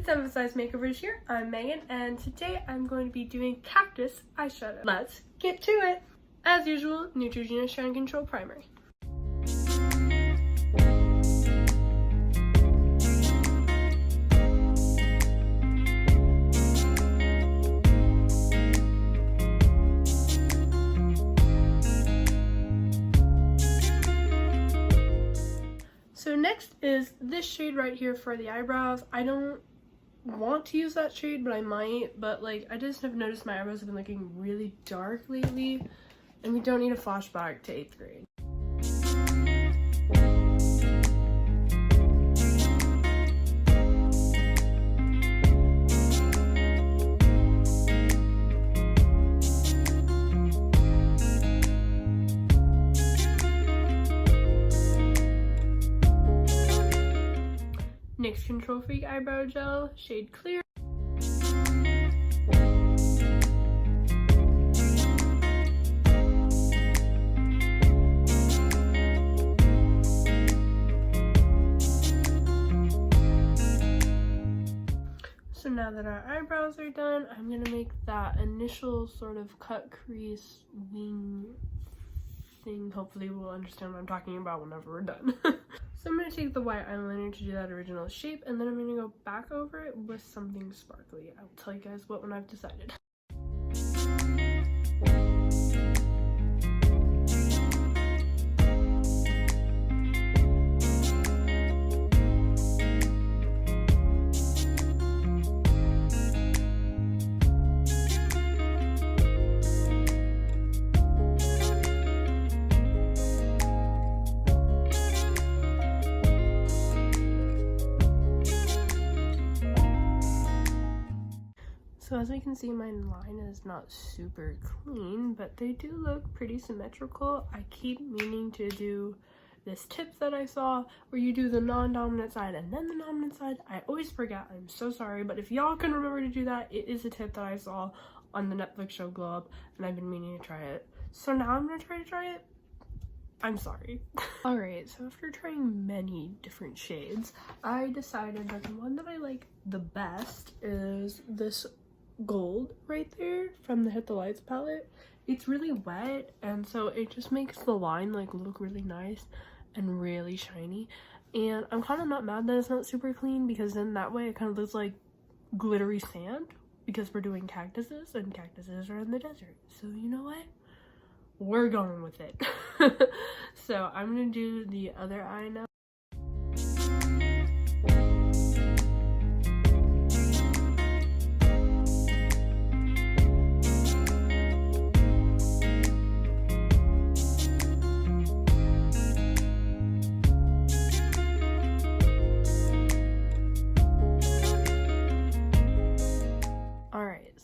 It's Emphasized Makeovers here. I'm Megan, and today I'm going to be doing Cactus eyeshadow. Let's get to it. As usual, Neutrogena Shine Control Primary. So next is this shade right here for the eyebrows. I don't want to use that shade, but I might. But like, I just have noticed my eyebrows have been looking really dark lately, and we don't need a flashback to 8th grade. NYX Control Freak Eyebrow Gel, shade Clear. So now that our eyebrows are done, I'm gonna make that initial sort of cut crease wing thing. Hopefully we'll understand what I'm talking about whenever we're done. So I'm going to take the white eyeliner to do that original shape, and then I'm going to go back over it with something sparkly. I will tell you guys what when I've decided. So as we can see, my line is not super clean, but they do look pretty symmetrical. I keep meaning to do this tip that I saw where you do the non-dominant side and then the dominant side. I always forget. I'm so sorry, but if y'all can remember to do that, it is a tip that I saw on the Netflix show Glow Up, and I've been meaning to try it. So now I'm gonna try it. I'm sorry. Alright, so after trying many different shades, I decided that the one that I like the best is this gold right there from the Hit the Lights palette. It's really wet, and so it just makes the line like look really nice and really shiny, and I'm kind of not mad that it's not super clean, because then that way it kind of looks like glittery sand, because we're doing cactuses and cactuses are in the desert. So you know what, we're going with it. So I'm gonna do the other eye now.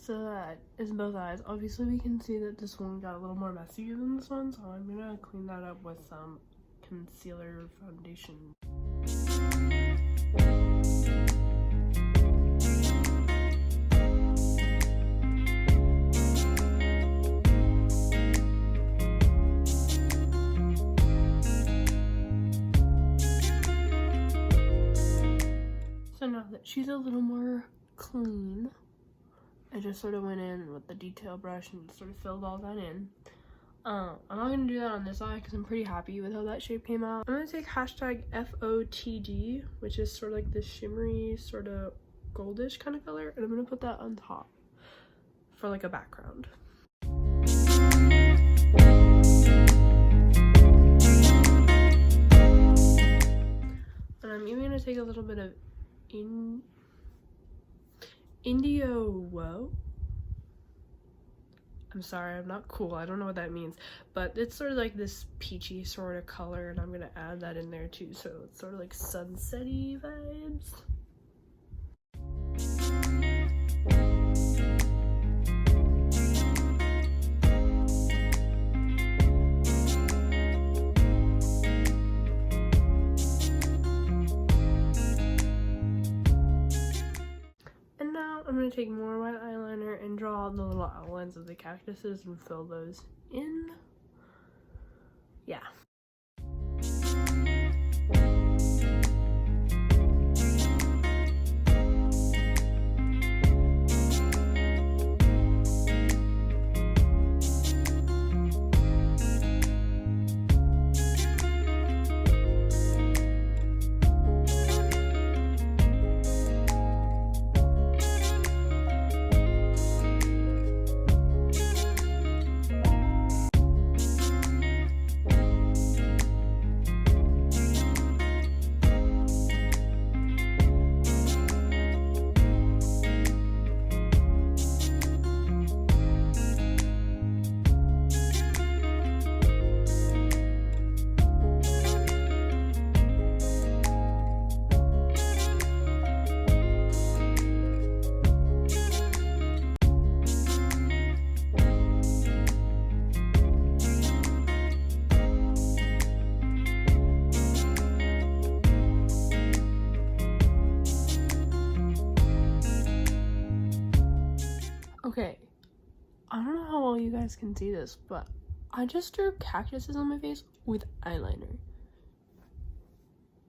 So that is both eyes. Obviously we can see that this one got a little more messy than this one, so I'm gonna clean that up with some concealer foundation. So now that she's a little more clean, I just sort of went in with the detail brush and sort of filled all that in. I'm not going to do that on this eye because I'm pretty happy with how that shape came out. I'm going to take hashtag FOTD, which is sort of like this shimmery, sort of goldish kind of color, and I'm going to put that on top for like a background. And I'm even going to take a little bit of Indio Woe. I'm sorry, I'm not cool. I don't know what that means, but it's sort of like this peachy sort of color, and I'm gonna add that in there too, so it's sort of like sunset-y vibes. I'm going to take more white eyeliner and draw the little outlines of the cactuses and fill those in. Yeah. Okay, I don't know how well you guys can see this, but I just drew cactuses on my face with eyeliner.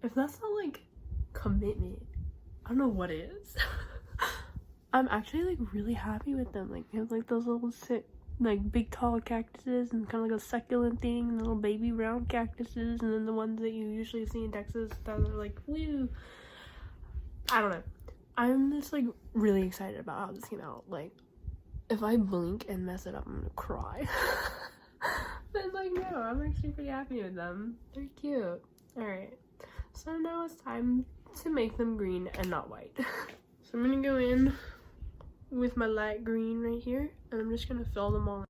If that's not like commitment, I don't know what is. I'm actually like really happy with them. Like, they have like those little like big tall cactuses and kind of like a succulent thing, and little baby round cactuses, and then the ones that you usually see in Texas that are like woo. I don't know. I'm just like really excited about how this came out. Like, if I blink and mess it up, I'm gonna cry. But like, no, I'm actually pretty happy with them. They're cute. Alright, so now it's time to make them green and not white. So I'm gonna go in with my light green right here, and I'm just gonna fill them all in.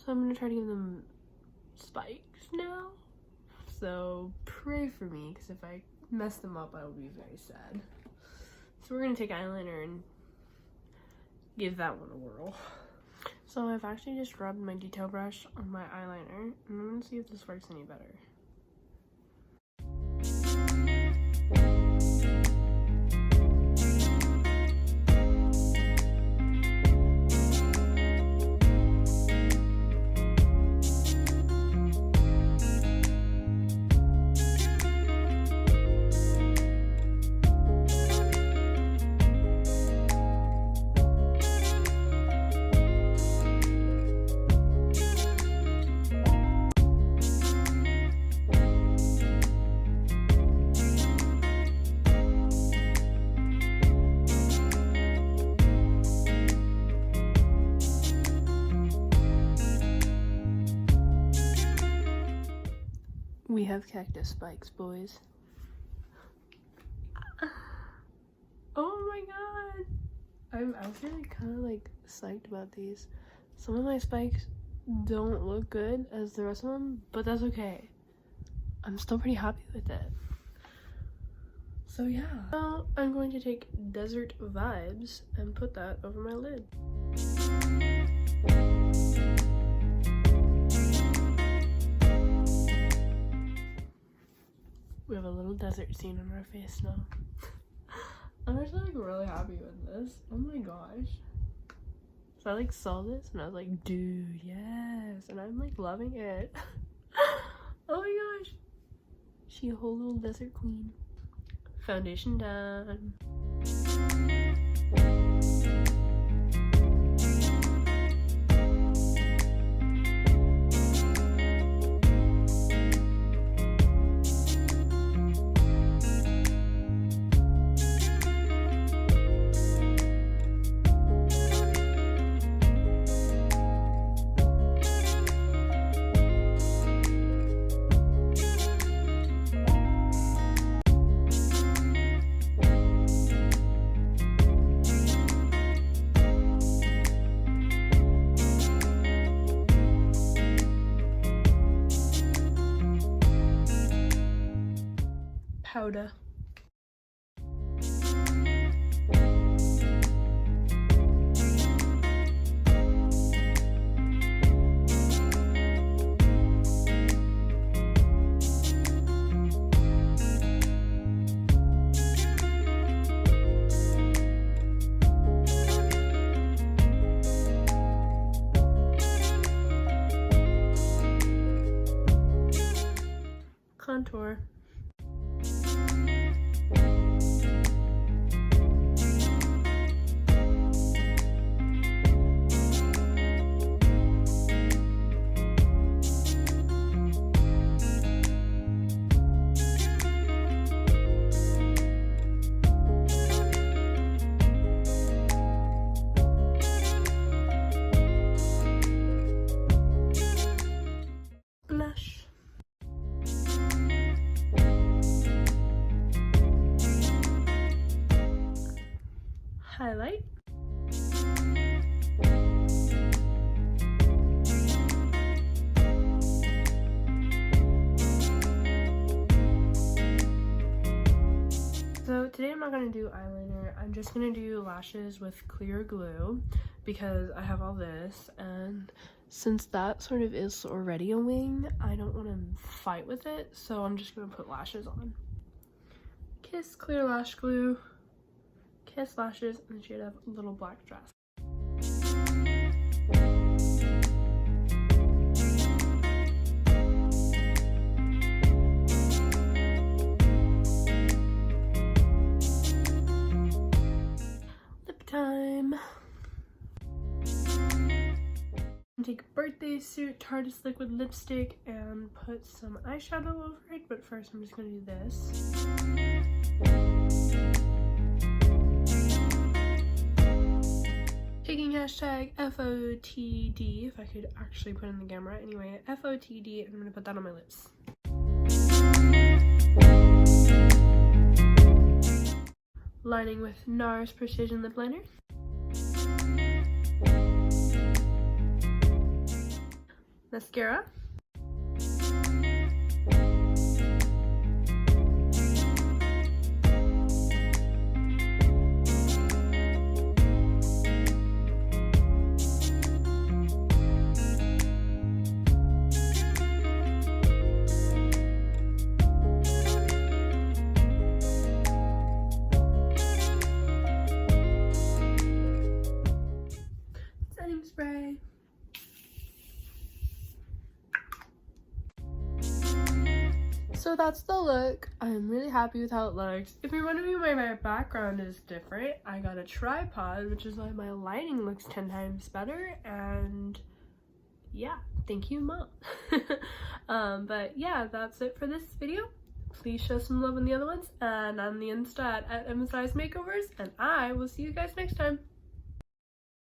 So I'm gonna try to give them spikes now. So pray for me, because if I mess them up, I will be very sad. So we're gonna take eyeliner and give that one a whirl. So I've actually just rubbed my detail brush on my eyeliner, and I'm gonna see if this works any better. We have cactus spikes, boys. Oh my god! I'm actually kind of like psyched about these. Some of my spikes don't look good as the rest of them, but that's okay. I'm still pretty happy with it. So yeah. Now I'm going to take Desert Vibes and put that over my lid. We have a little desert scene on our face now. I'm actually like really happy with this. Oh my gosh. So I like saw this and I was like, dude, yes. And I'm like loving it. Oh my gosh. She a whole little desert queen. Foundation done. Powder. Contour. Blush. today I'm not going to do eyeliner. I'm just going to do lashes with clear glue because I have all this, and since that sort of is already a wing, I don't want to fight with it, so I'm just going to put lashes on. Kiss clear lash glue, kiss lashes, and she should have a little black dress. Time. Take a birthday suit, Tarte liquid lipstick, and put some eyeshadow over it, but first I'm just gonna do this. Taking hashtag FOTD, if I could actually put in the camera. Anyway, FOTD, and I'm gonna put that on my lips. Lining with NARS Precision Lip Liner. Mascara. Spray. So that's the look. I'm really happy with how it looks. If you're wondering why my background is different, I got a tripod, which is why my lighting looks 10 times better, and yeah, thank you, Mom. But yeah, that's it for this video. Please show some love on the other ones, and on the Insta at MSI's Makeovers, and I will see you guys next time.